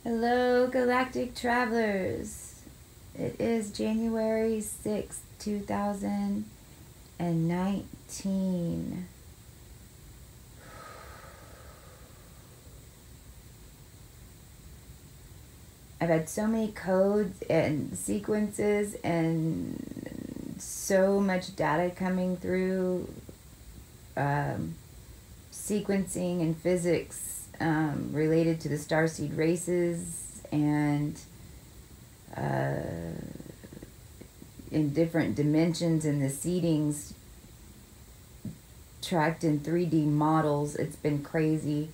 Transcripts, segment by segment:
Hello, galactic travelers. It is January 6th, 2019. I've had so many codes and sequences and so much data coming through, sequencing and physics related to the StarSeed races and in different dimensions and the seedings tracked in 3D models. It's been crazy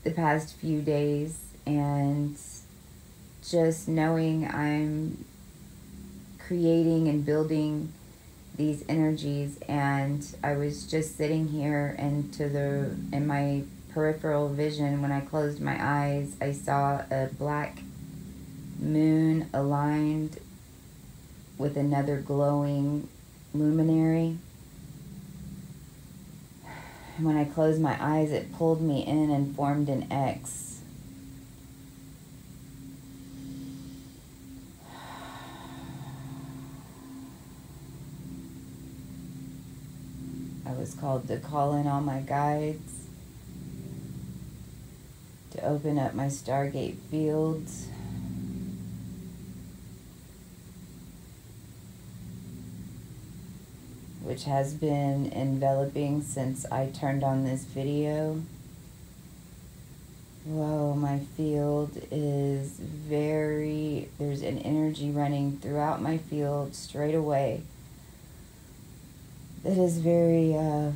the past few days, and just knowing I'm creating and building these energies. And I was just sitting here, and in my peripheral vision, when I closed my eyes, I saw a black moon aligned with another glowing luminary. And when I closed my eyes, it pulled me in and formed an X. I was called to call in all my guides, to open up my StarGate fields, which has been enveloping since I turned on this video. Whoa, my field is there's an energy running throughout my field straight away that is very, I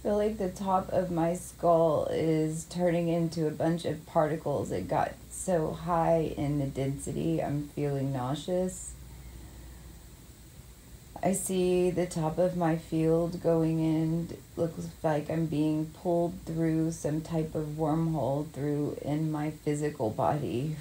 feel like the top of my skull is turning into a bunch of particles. It got so high in the density, I'm feeling nauseous. I see the top of my field going in. It looks like I'm being pulled through some type of wormhole through in my physical body.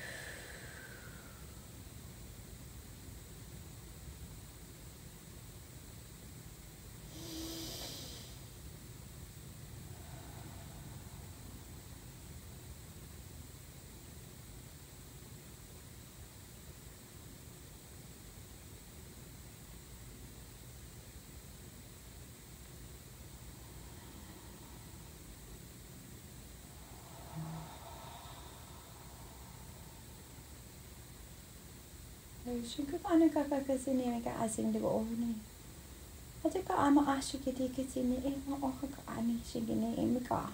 Shiguk ano kakakasini may kaasing digo ni. Ate ka ama ashikiti kasini mo o kakaani shigini mi ka.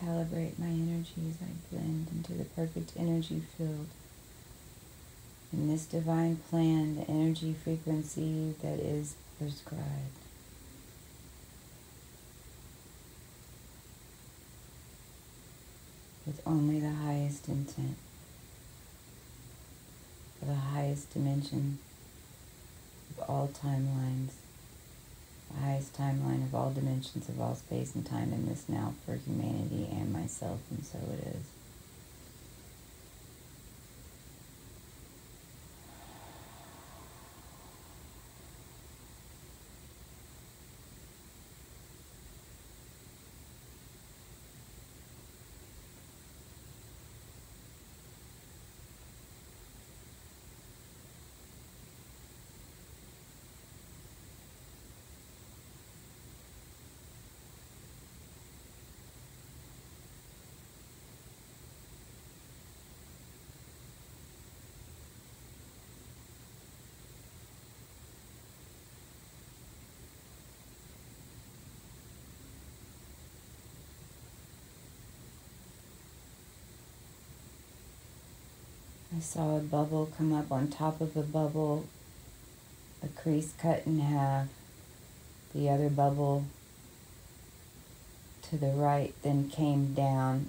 Calibrate my energies. I blend into the perfect energy field. In this divine plan, the energy frequency that is prescribed. With only the highest intent, for the highest dimension of all timelines, the highest timeline of all dimensions of all space and time in this now for humanity and myself, and so it is. I saw a bubble come up on top of a bubble, a crease cut in half, the other bubble to the right then came down.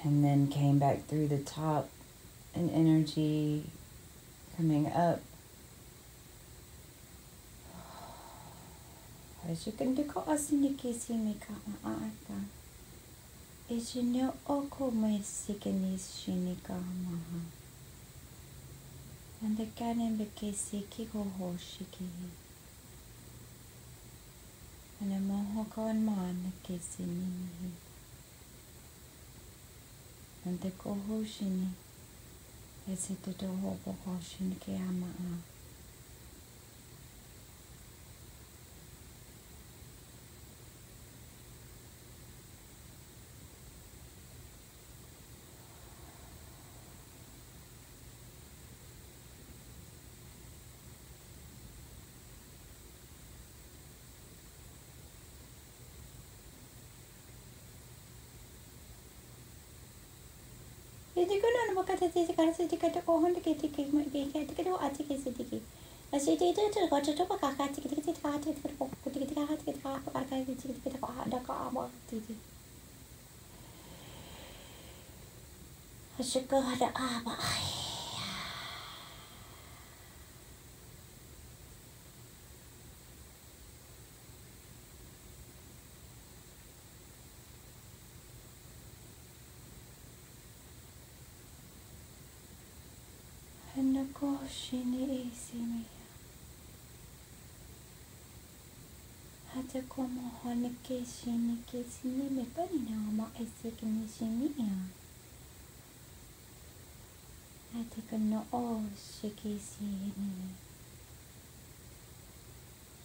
And then came back through the top, an energy coming up. As you can do, is you know, Oko my sickenis shinikamaha. And the cannon became Kiko Hoshiki. And a mohawk man kissing. And the Kohoshini is it the Hobo Hoshin Kiama. Jadi kan anak kata sekarang sedikit aku hendak kita kita asyik sedikit. Asyik itu kau coba kakak sedikit kakak sedikit kakak kakak sedikit kita ada kau apa sedikit. Asyik ada apa? Shini isimi. Hata como honike shini kisini me pani na ma esikini shini ya. Hata kono o shikisi ni.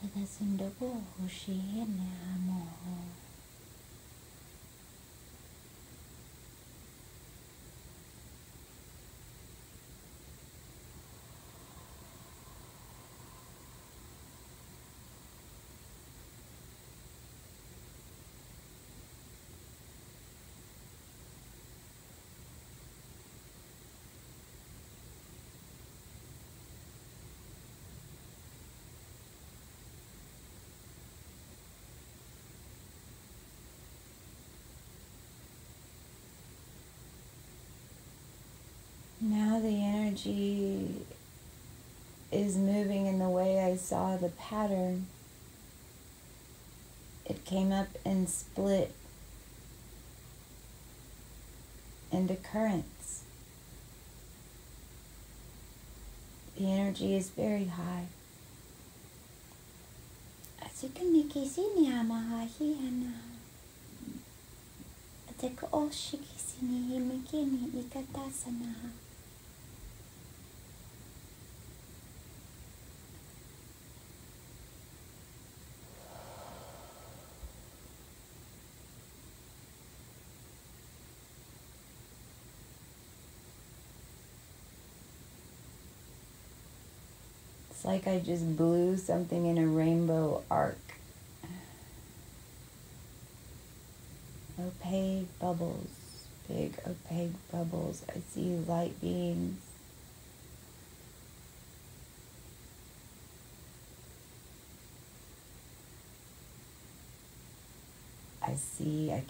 Hata sindoko hoshi ne amo. Now the energy is moving in the way I saw the pattern. It came up and split into currents. The energy is very high. It's like I just blew something in a rainbow arc. Opaque bubbles, big opaque bubbles. I see light beings.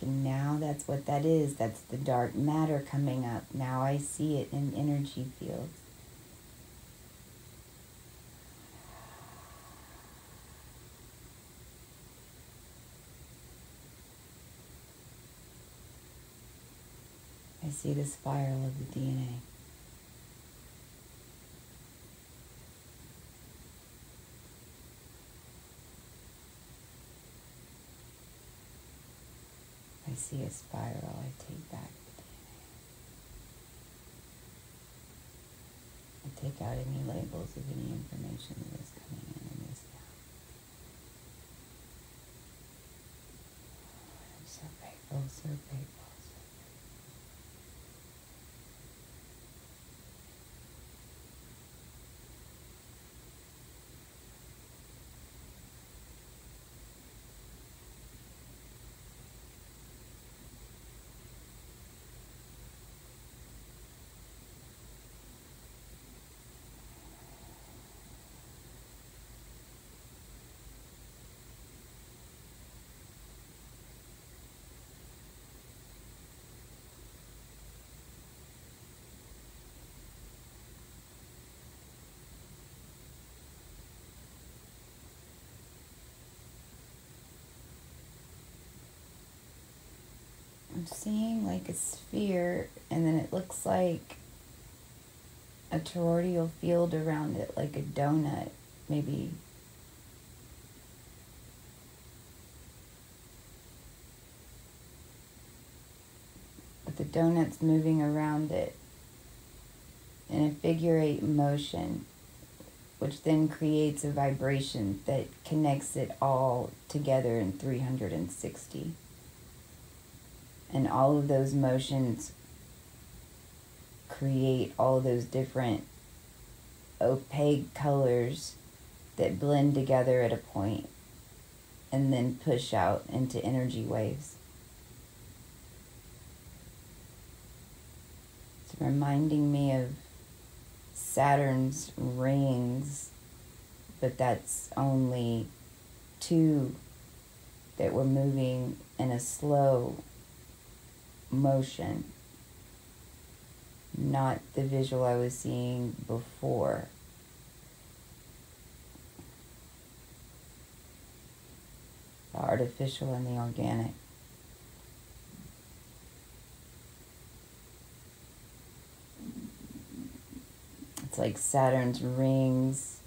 Now that's what that is. That's the dark matter coming up. Now I see it in energy fields. I see the spiral of the DNA. I see a spiral. I take back the DNA. I take out any labels of any information that is coming in this now. I'm so grateful, so grateful. I'm seeing like a sphere, and then it looks like a toroidal field around it, like a donut, maybe. But the donut's moving around it in a figure-8 motion, which then creates a vibration that connects it all together in 360. And all of those motions create all those different opaque colors that blend together at a point and then push out into energy waves. It's reminding me of Saturn's rings, but that's only 2 that were moving in a slow motion, not the visual I was seeing before. The artificial and the organic. It's like Saturn's rings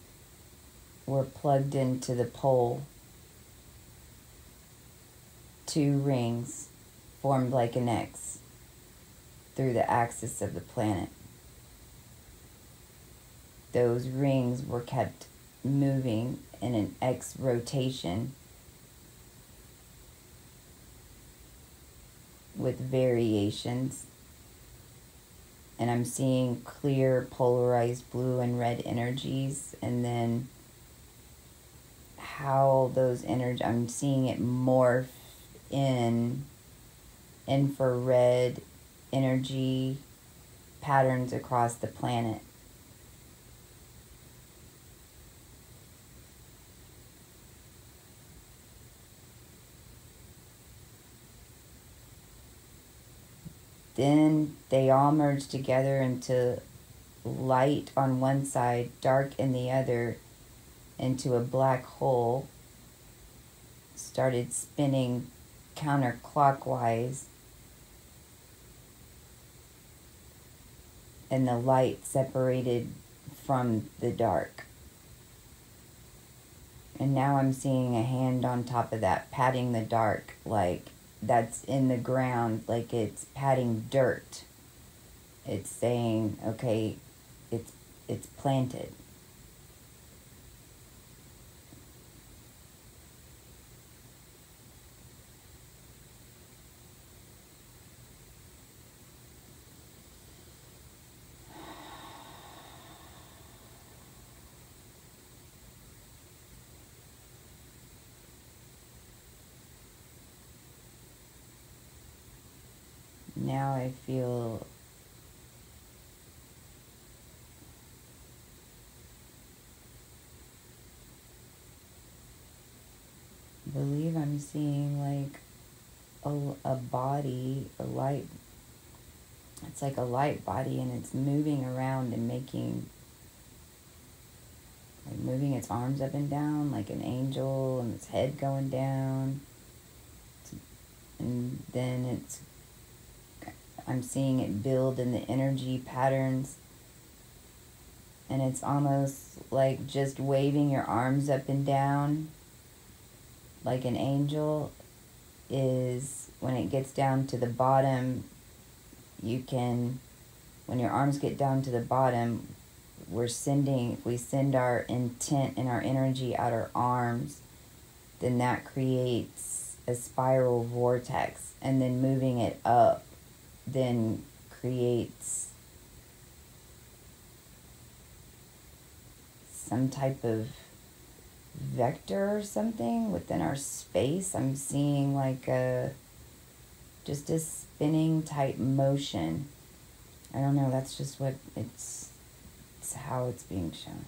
were plugged into the pole. 2 rings formed like an X through the axis of the planet. Those rings were kept moving in an X rotation with variations. And I'm seeing clear polarized blue and red energies, and then how those energies, I'm seeing it morph in infrared energy patterns across the planet. Then they all merge together into light on one side, dark in the other, into a black hole. Started spinning counterclockwise, and the light separated from the dark. And now I'm seeing a hand on top of that, patting the dark, like that's in the ground, like it's patting dirt. It's saying, okay, it's planted. Now I feel I believe I'm seeing like a body, a light. It's like a light body, and it's moving around and moving its arms up and down like an angel, and its head going down. And then I'm seeing it build in the energy patterns, and it's almost like just waving your arms up and down like an angel. Is when it gets down to the bottom, when your arms get down to the bottom, if we send our intent and our energy out our arms, then that creates a spiral vortex, and then moving it up then creates some type of vector or something within our space. I'm seeing like just a spinning type motion. I don't know, that's just what it's how it's being shown.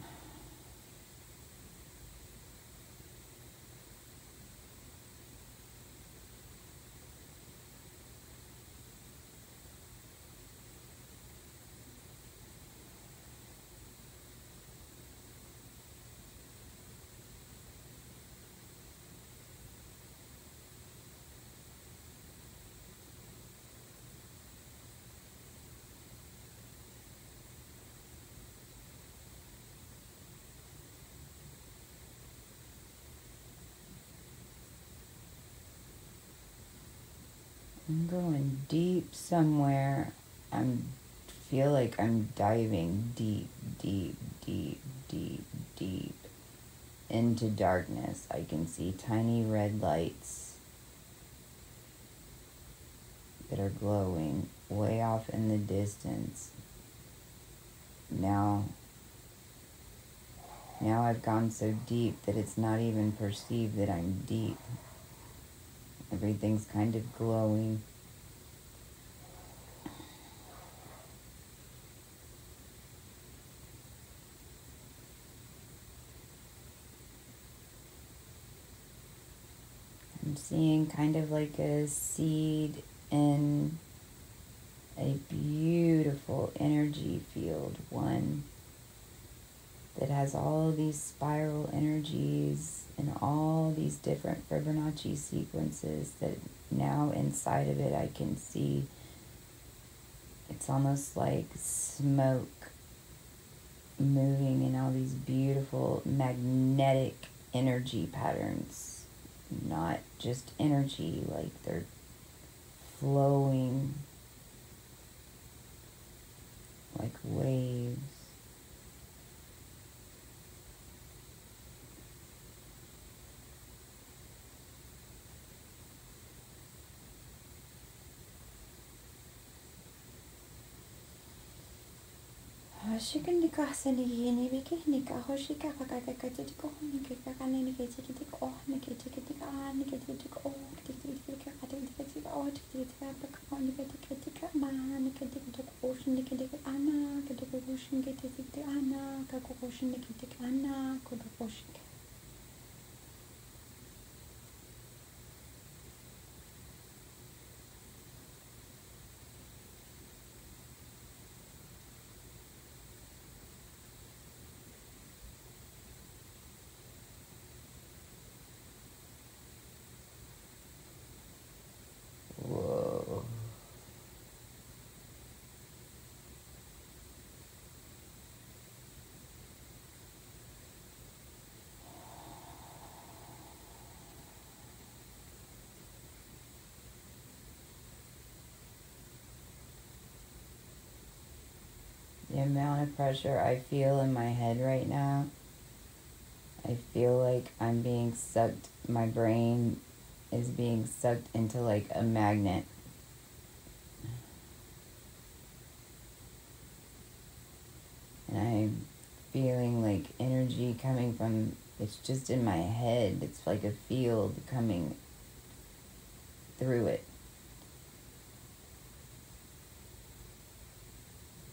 I'm going deep somewhere. I feel like I'm diving deep, deep, deep, deep, deep into darkness. I can see tiny red lights that are glowing way off in the distance. Now I've gone so deep that it's not even perceived that I'm deep. Everything's kind of glowing. I'm seeing kind of like a seed in a beautiful energy field, one that has all these spiral energies and all these different Fibonacci sequences that now inside of it I can see. It's almost like smoke moving in all these beautiful magnetic energy patterns. Not just energy, like they're flowing like waves. Hoshikanika sanini bikinika hoshika kakatiko nikika kanikika oh nikika nikika oh nikika oh nikika ma nikika ocean nikika ana nikika ocean nikika ana kako ocean nikika ana kako ocean. Whoa. The amount of pressure I feel in my head right now, I feel like I'm being sucked, my brain is being sucked into like a magnet. And I'm feeling like energy coming from, it's just in my head. It's like a field coming through it.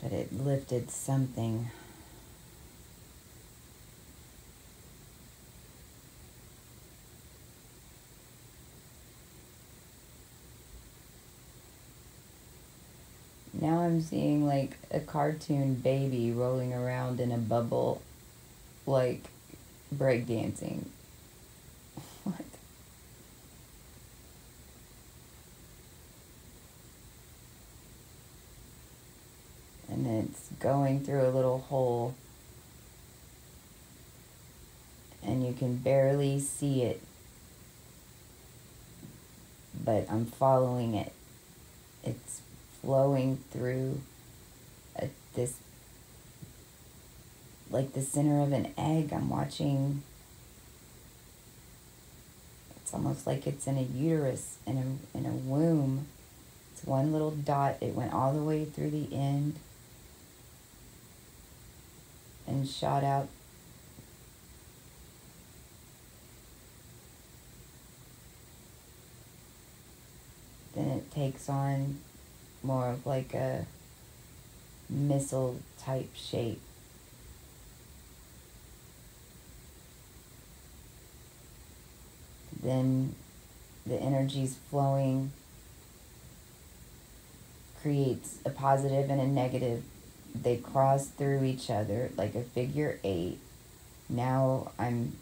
But it lifted something. Now I'm seeing like a cartoon baby rolling around in a bubble, like breakdancing. What? And it's going through a little hole, and you can barely see it, but I'm following it. It's flowing through this, like the center of an egg. I'm watching, it's almost like it's in a uterus, in a womb. It's one little dot. It went all the way through the end and shot out. Then it takes on more of like a missile type shape. Then the energy's flowing, creates a positive and a negative. They cross through each other like a figure 8. Now I'm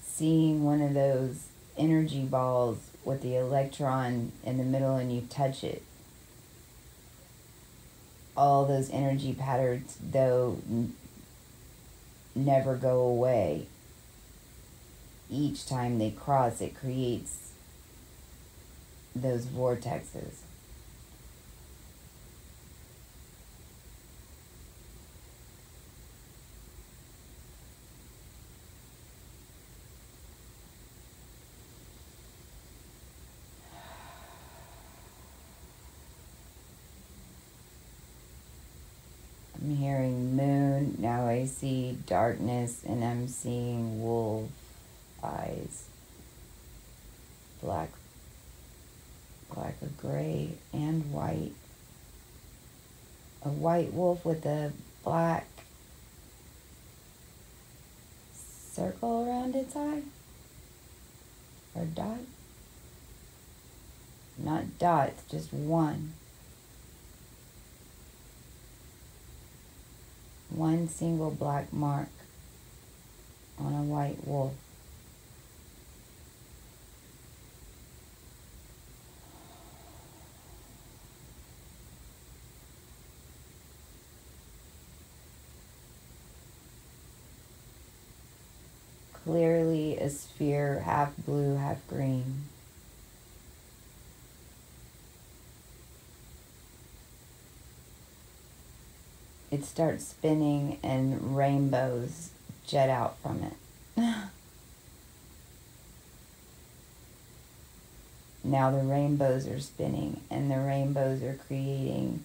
seeing one of those energy balls with the electron in the middle, and you touch it. All those energy patterns, though, never go away. Each time they cross, it creates those vortexes. I'm hearing moon. Now I see darkness, and I'm seeing wolf eyes. Black, or gray, and white. A white wolf with a black circle around its eye? Or dot? Not dots, just one. One single black mark on a white wolf. Clearly a sphere, half blue, half green. It starts spinning and rainbows jet out from it. Now the rainbows are spinning, and the rainbows are creating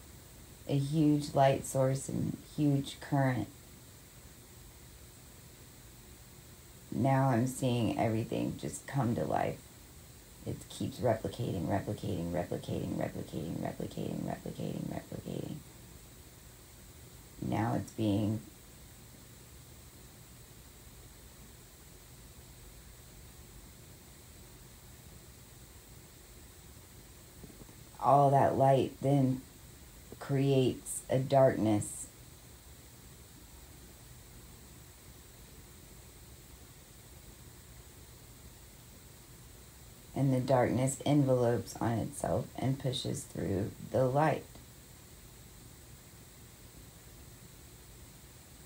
a huge light source and huge current. Now I'm seeing everything just come to life. It keeps replicating, replicating, replicating, replicating, replicating, replicating, replicating. Now it's being all that light then creates a darkness. And the darkness envelopes on itself and pushes through the light.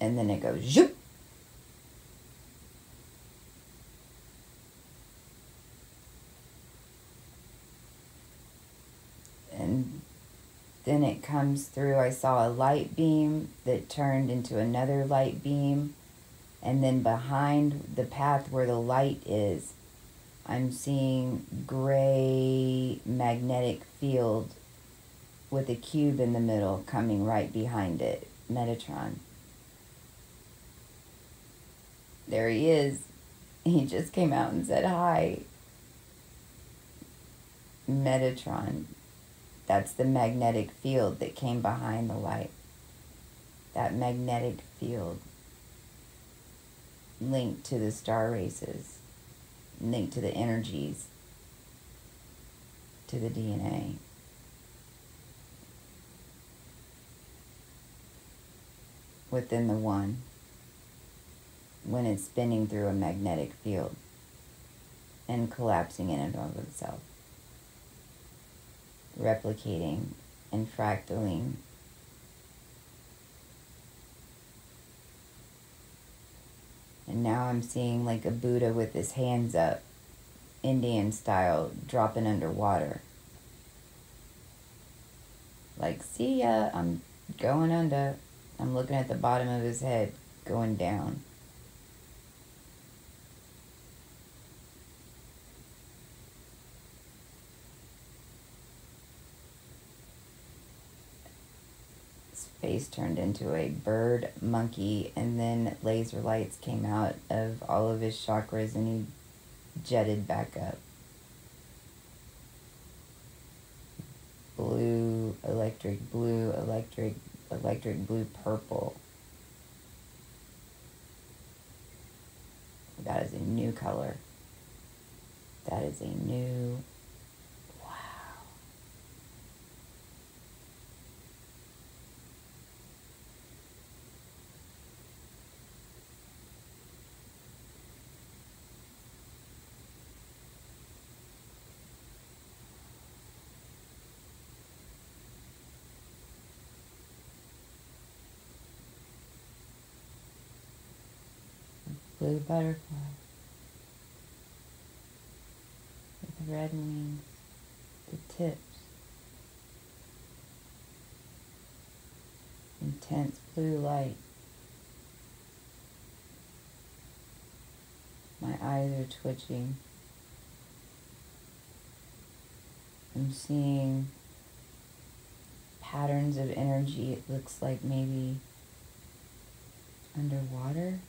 And then it goes zoop. And then it comes through. I saw a light beam that turned into another light beam. And then behind the path where the light is, I'm seeing gray magnetic field with a cube in the middle coming right behind it. Metatron. There he is. He just came out and said hi. Metatron. That's the magnetic field that came behind the light. That magnetic field linked to the star races, linked to the energies, to the DNA. Within the one, when it's spinning through a magnetic field and collapsing in and of itself, replicating and fractaling. And now I'm seeing like a Buddha with his hands up, Indian style, dropping underwater. Like, see ya, I'm going under. I'm looking at the bottom of his head, going down. His face turned into a bird, monkey, and then laser lights came out of all of his chakras and he jetted back up. Blue, electric blue, electric blue, purple. That is a new color. That is a new, wow. Blue butterfly with red wings, the tips. Intense blue light. My eyes are twitching. I'm seeing patterns of energy. It looks like maybe underwater.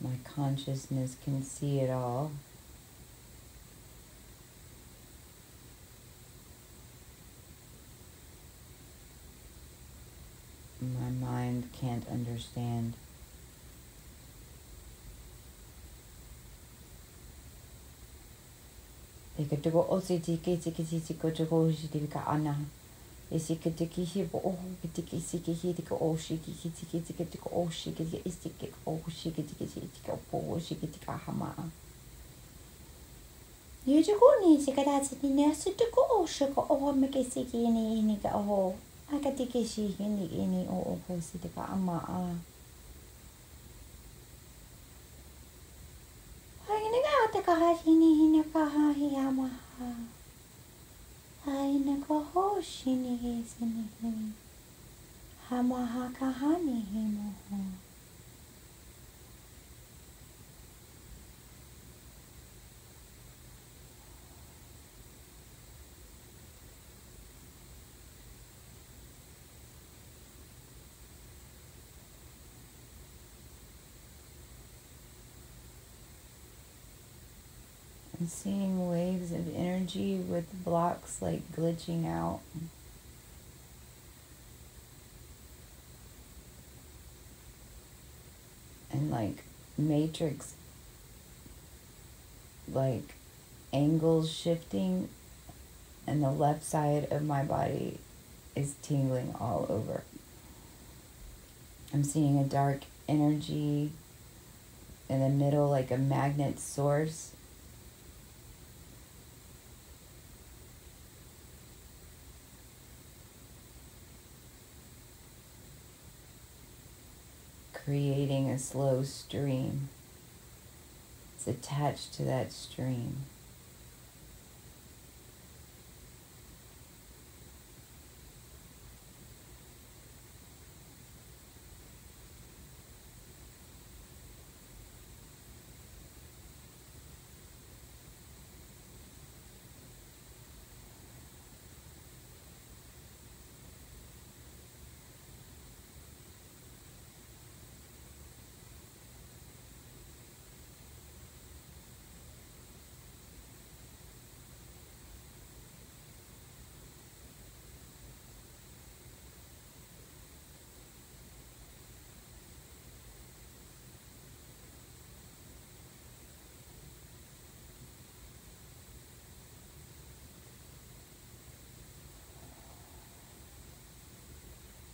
My consciousness can see it all. My mind can't understand. Tekatuko ositi kiti kotuko hitika ana. Isikatiki hibo oh kitiki siki hitiko oshiki kitiki kitiko oshiki isiki oshiki kitiko oshiki tika hama. Yujukuni sikadati ni nasutuko oshiko oh mekisiki ni ka oh. Akatiki shi ni oh sitika ama. Takahini nakahi amaha. I nakahoshini hisini. Hamaha kahani himoho. I'm seeing waves of energy with blocks like glitching out. And like matrix, like angles shifting, and the left side of my body is tingling all over. I'm seeing a dark energy in the middle, like a magnet source. Creating a slow stream. It's attached to that stream.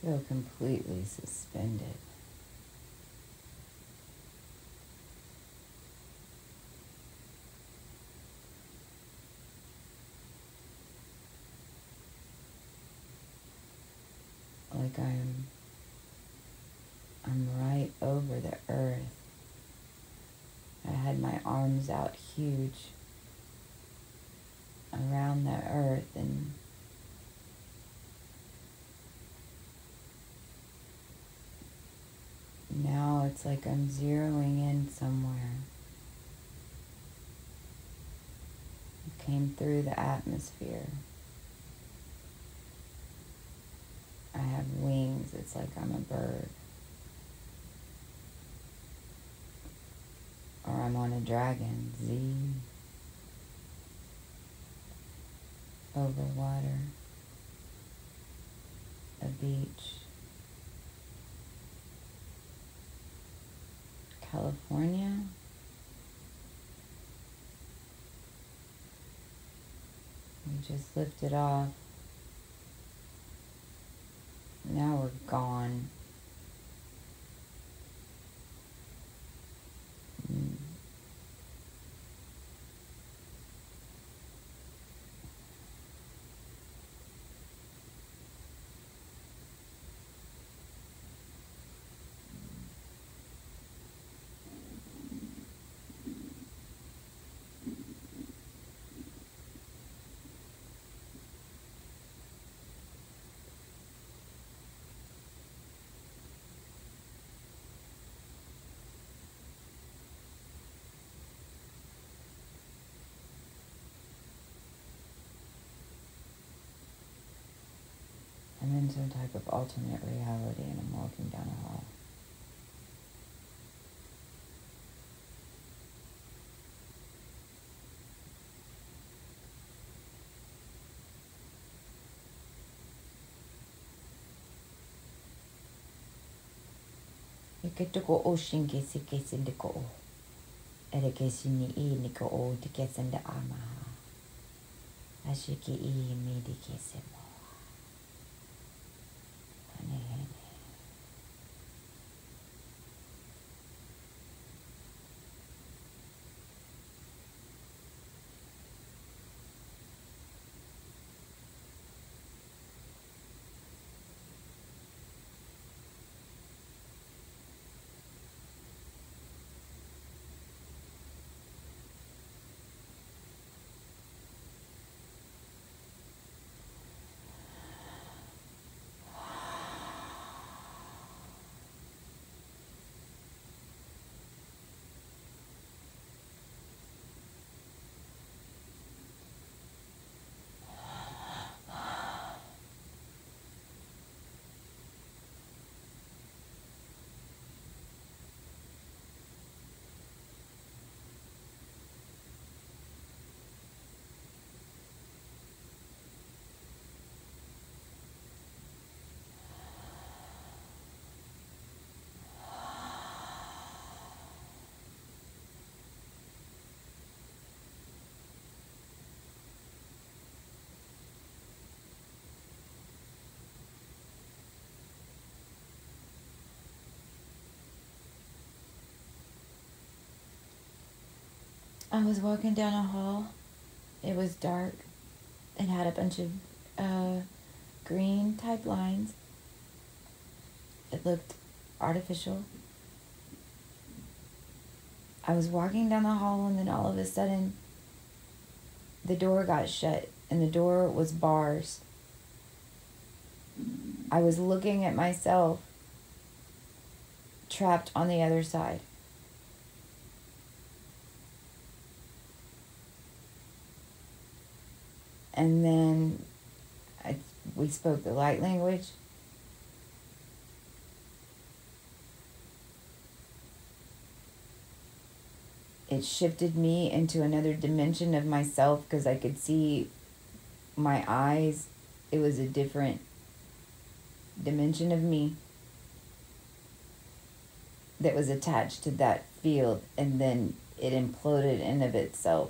Feel completely suspended. Like I'm right over the earth. I had my arms out huge around the earth, and now it's like I'm zeroing in somewhere. It came through the atmosphere. I have wings. It's like I'm a bird. Or I'm on a dragon. Z. Over water. A beach. California. We just lifted off. Now we're gone. I'm in some type of alternate reality and I'm walking down a hall. Iketoko o shinge sikesinde ko o. Erekesini I niko o tikesinde amaha. Ashiki I medikesemo. Hane. I was walking down a hall. It was dark. It had a bunch of green type lines. It looked artificial. I was walking down the hall and then all of a sudden the door got shut and the door was bars. I was looking at myself trapped on the other side. And then we spoke the light language. It shifted me into another dimension of myself because I could see my eyes. It was a different dimension of me that was attached to that field, and then it imploded in of itself.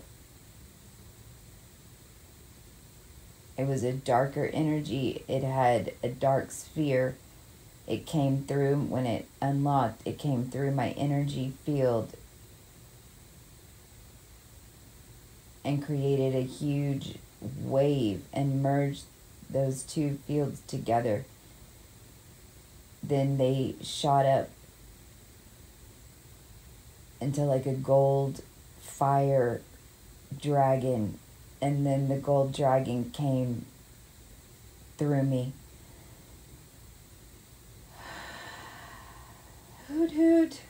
It was a darker energy. It had a dark sphere. It came through when it unlocked. It came through my energy field and created a huge wave and merged those two fields together. Then they shot up into like a gold fire dragon, and then the gold dragon came through me. Hoot hoot.